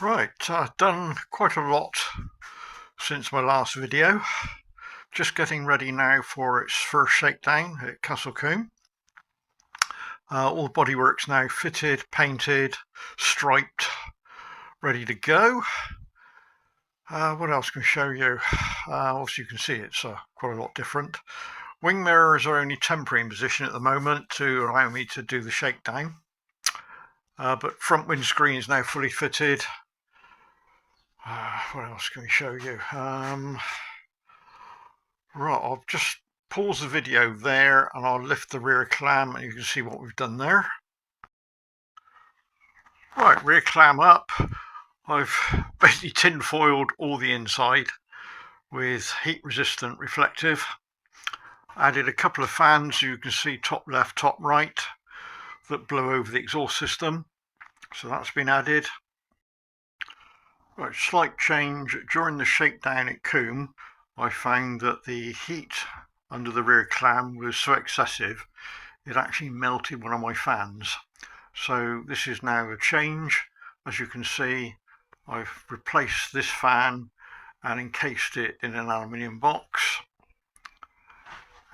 Right, done quite a lot since my last video. Just getting ready now for its first shakedown at Castle Combe. All the bodywork's now fitted, painted, striped, ready to go. What else can I show you? Obviously you can see it's quite a lot different. Wing mirrors are only temporary in position at the moment to allow me to do the shakedown. But front windscreen is now fully fitted. What else can we show you? Right, I'll just pause the video there and I'll lift the rear clam and you can see what we've done there. Right, rear clam up. I've basically tin foiled all the inside with heat resistant reflective. Added a couple of fans, you can see top left, top right, that blow over the exhaust system. So that's been added. Right, slight change. During the shakedown at Combe, I found that the heat under the rear clam was so excessive it actually melted one of my fans. So this is now a change. As you can see, I've replaced this fan and encased it in an aluminium box.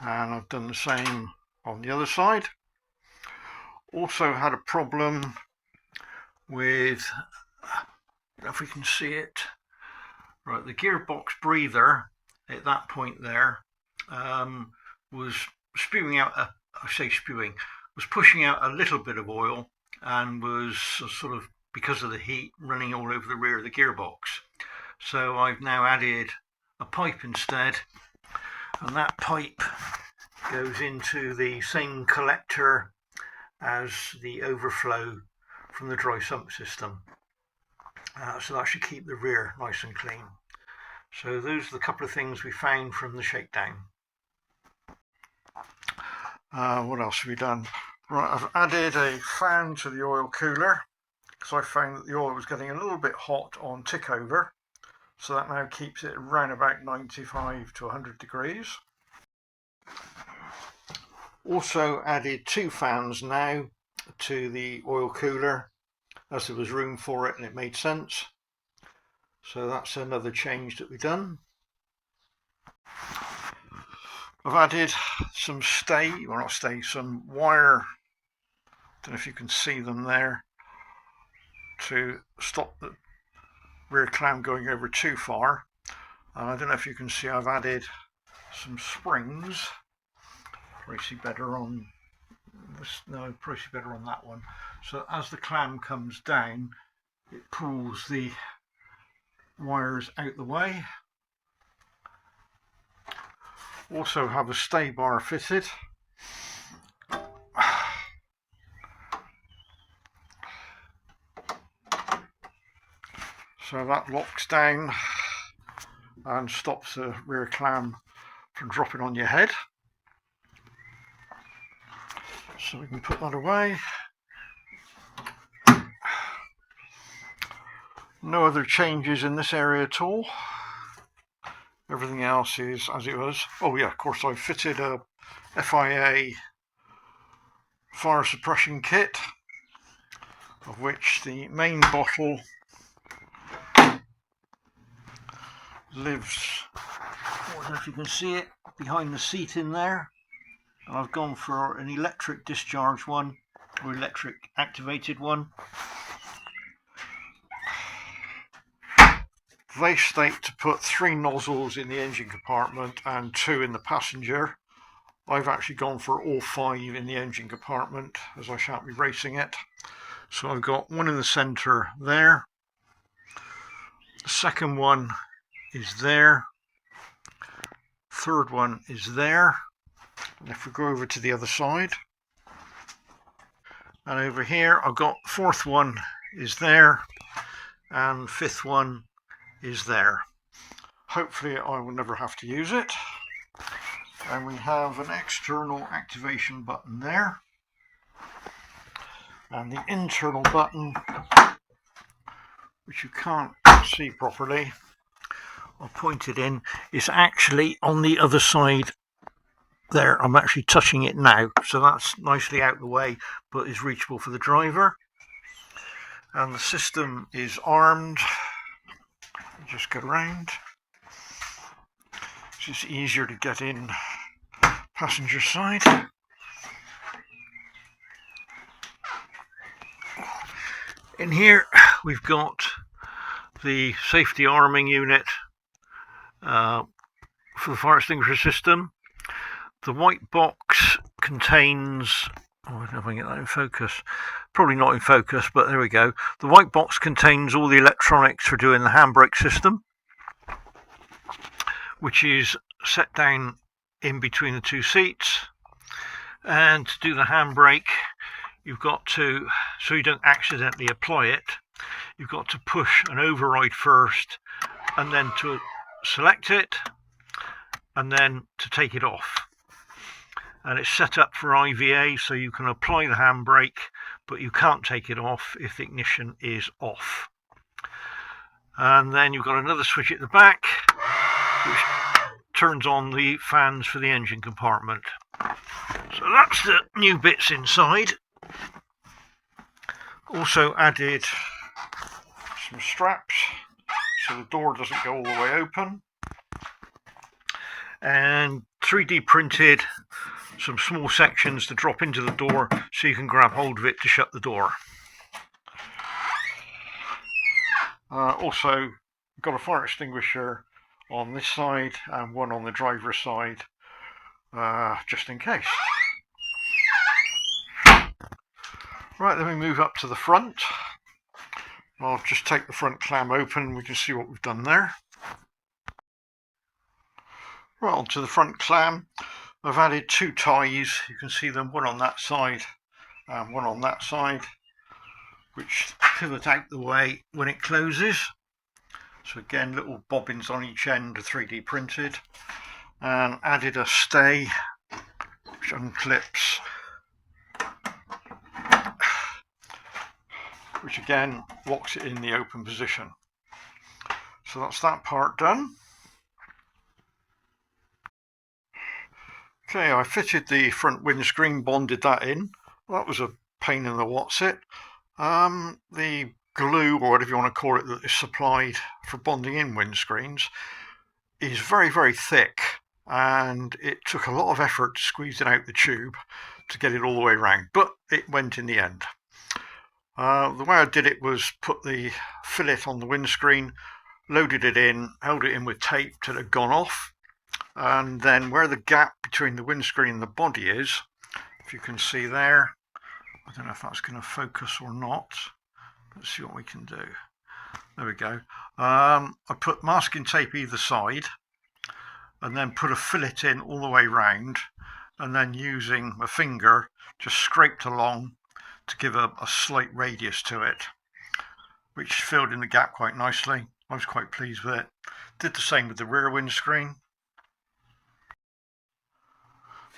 And I've done the same on the other side. Also had a problem with, if we can see it, right, the gearbox breather at that point there was spewing out, was pushing out a little bit of oil and was sort of, because of the heat, running all over the rear of the gearbox. So I've now added a pipe instead, and that pipe goes into the same collector as the overflow from the dry sump system. So that should keep the rear nice and clean. So those are the couple of things we found from the shakedown. What else have we done? Right, I've added a fan to the oil cooler because I found that the oil was getting a little bit hot on tick over. So that now keeps it around about 95 to 100 degrees. Also added two fans now to the oil cooler, as there was room for it and it made sense. So that's another change that we've done. I've added some some wire, don't know if you can see them there, to stop the rear clam going over too far. And I don't know if you can see, I've added some springs. Probably see better on this, no, probably see better on that one. So as the clam comes down, it pulls the wires out the way. Also have a stay bar fitted. So that locks down and stops the rear clam from dropping on your head. So we can put that away. No other changes in this area at all. Everything else is as it was. Oh yeah, of course I fitted a FIA fire suppression kit, of which the main bottle lives, I don't know if you can see it, behind the seat in there. And I've gone for an electric discharge one, or electric activated one. They state to put 3 nozzles in the engine compartment and 2 in the passenger. I've actually gone for all 5 in the engine compartment, as I shan't be racing it. So I've got one in the centre there. The second one is there. Third one is there. And if we go over to the other side, and over here I've got fourth one is there, and fifth one is there. Hopefully I will never have to use it. And we have an external activation button there, and the internal button, which you can't see properly, I'll point it in, is actually on the other side there. I'm actually touching it now, so that's nicely out the way, but is reachable for the driver. and the system is armed. Just go round. It's just easier to get in passenger side. In here we've got the safety arming unit for the fire extinguisher system. The white box contains, I don't know if I can get that in focus, probably not in focus, but there we go. The white box contains all the electronics for doing the handbrake system, which is set down in between the two seats. And to do the handbrake, you've got to, so you don't accidentally apply it, you've got to push an override first, and then to select it, and then to take it off. And it's set up for IVA, so you can apply the handbrake, but you can't take it off if the ignition is off. And then you've got another switch at the back, which turns on the fans for the engine compartment. So that's the new bits inside. Also added some straps so the door doesn't go all the way open, and 3D printed some small sections to drop into the door so you can grab hold of it to shut the door. Also got a fire extinguisher on this side and one on the driver's side, just in case. Right, then we move up to the front. I'll just take the front clam open, we can see what we've done there. Right, onto the front clam. I've added two ties, you can see them, one on that side and one on that side, which pivot out the way when it closes. So again, little bobbins on each end are 3D printed, and added a stay which unclips, which again locks it in the open position. So that's that part done. Okay, I fitted the front windscreen, bonded that in. Well, that was a pain in the what's-it. The glue, or whatever you want to call it, that is supplied for bonding in windscreens is very, very thick, and it took a lot of effort to squeeze it out the tube to get it all the way around, but it went in the end. The way I did it was put the fillet on the windscreen, loaded it in, held it in with tape till it had gone off, and then where the gap between the windscreen and the body is, if you can see there, I don't know if that's going to focus or not. Let's see what we can do. There we go. I put masking tape either side, and then put a fillet in all the way round, and then using my finger just scraped along to give a slight radius to it, which filled in the gap quite nicely. I was quite pleased with it. Did the same with the rear windscreen.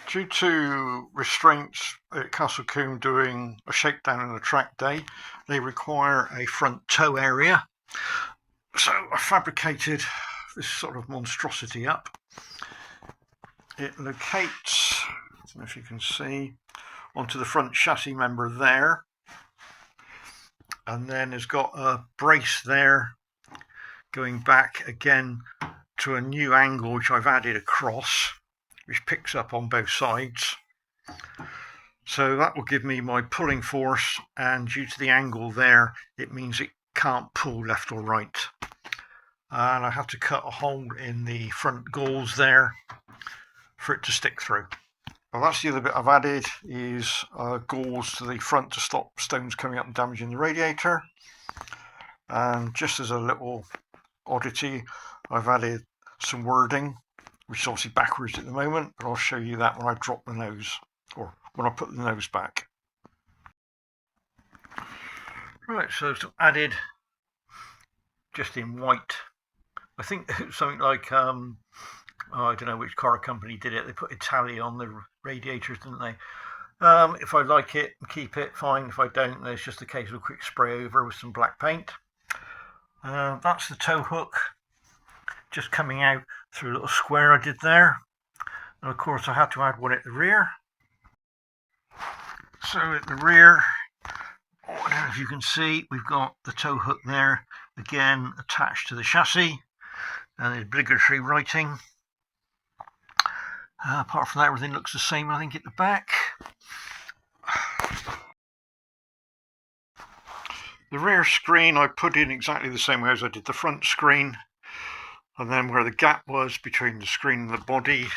Due to restraints at Castle Combe doing a shakedown and a track day, they require a front tow area. So I fabricated this sort of monstrosity up. It locates, I don't know if you can see, onto the front chassis member there, and then has got a brace there going back again to a new angle which I've added across, which picks up on both sides. So that will give me my pulling force, and due to the angle there, it means it can't pull left or right. And I have to cut a hole in the front galls there for it to stick through. Well, that's the other bit I've added, is galls to the front to stop stones coming up and damaging the radiator. And just as a little oddity, I've added some wording, which is obviously backwards at the moment, but I'll show you that when I drop the nose, or when I put the nose back. Right, so it's added just in white. I think it's something like, I don't know which car company did it. They put Italy on the radiators, didn't they? If I like it and keep it, fine. If I don't, then it's just a case of a quick spray over with some black paint. That's the tow hook, just coming out through a little square I did there. And of course I had to add one at the rear. So at the rear, what I don't know if you can see, we've got the tow hook there, again attached to the chassis, and the obligatory writing. Apart from that, everything looks the same, I think, at the back. The rear screen I put in exactly the same way as I did the front screen, and then where the gap was between the screen and the body,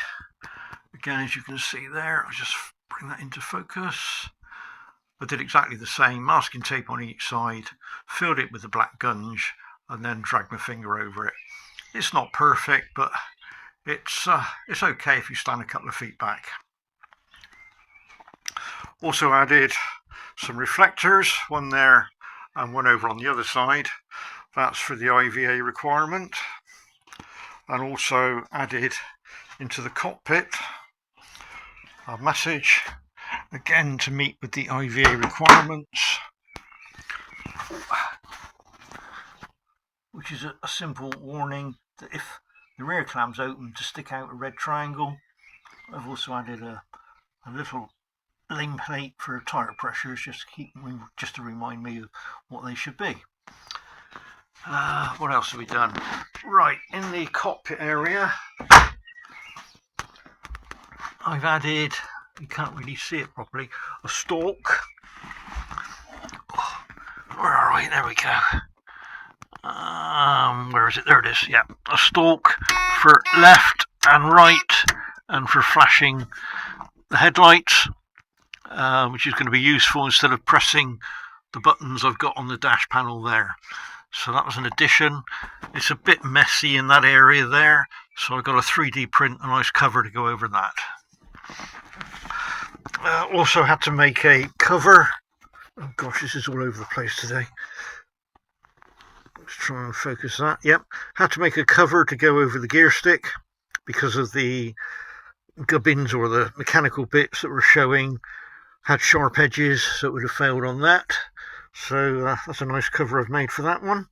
again, as you can see there, I'll just bring that into focus. I did exactly the same, masking tape on each side, filled it with the black gunge, and then dragged my finger over it. It's not perfect, but it's okay if you stand a couple of feet back. Also added some reflectors, one there and one over on the other side. That's for the IVA requirement. And also added into the cockpit a message, again to meet with the IVA requirements, which is a simple warning that if the rear clam's open, to stick out a red triangle. I've also added a little lane plate for tyre pressures, just to remind me of what they should be. What else have we done? Right, in the cockpit area, I've added, you can't really see it properly, a stalk. Where are we? There we go. Where is it? There it is. Yeah, a stalk for left and right, and for flashing the headlights, which is going to be useful instead of pressing the buttons I've got on the dash panel there. So that was an addition. It's a bit messy in that area there, so I've got a 3D print a nice cover to go over that. Also had to make a cover. Oh gosh, this is all over the place today. Let's try and focus that. Yep, had to make a cover to go over the gear stick because of the gubbins, or the mechanical bits that were showing had sharp edges, so it would have failed on that. So that's a nice cover I've made for that one.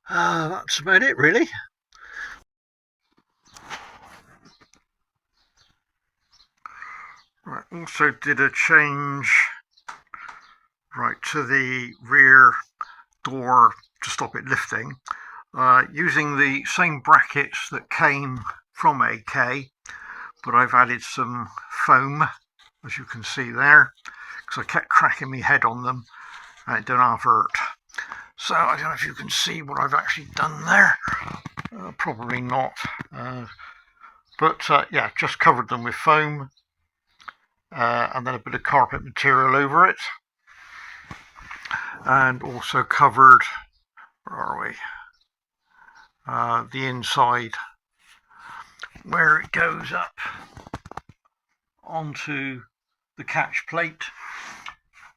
That's about it, really. Right, also did a change to the rear door to stop it lifting, using the same brackets that came from AK, but I've added some foam, as you can see there, because I kept cracking my head on them and it didn't hurt. So I don't know if you can see what I've actually done there. Probably not, but yeah, just covered them with foam, and then a bit of carpet material over it, and also covered, where are we, the inside where it goes up onto the catch plate.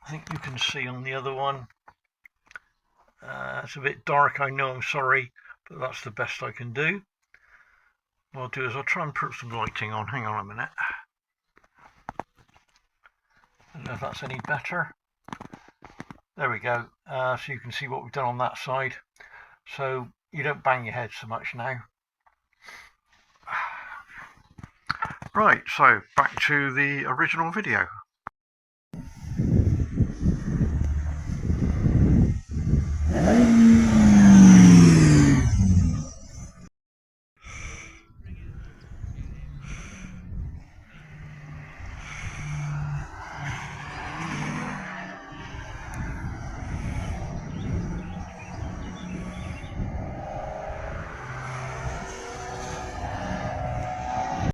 I think you can see on the other one. It's a bit dark, I know, I'm sorry, but that's the best I can do. What I'll do is I'll try and put some lighting on. Hang on a minute. I don't know if that's any better. There we go. So you can see what we've done on that side. So you don't bang your head so much now. Right, so back to the original video.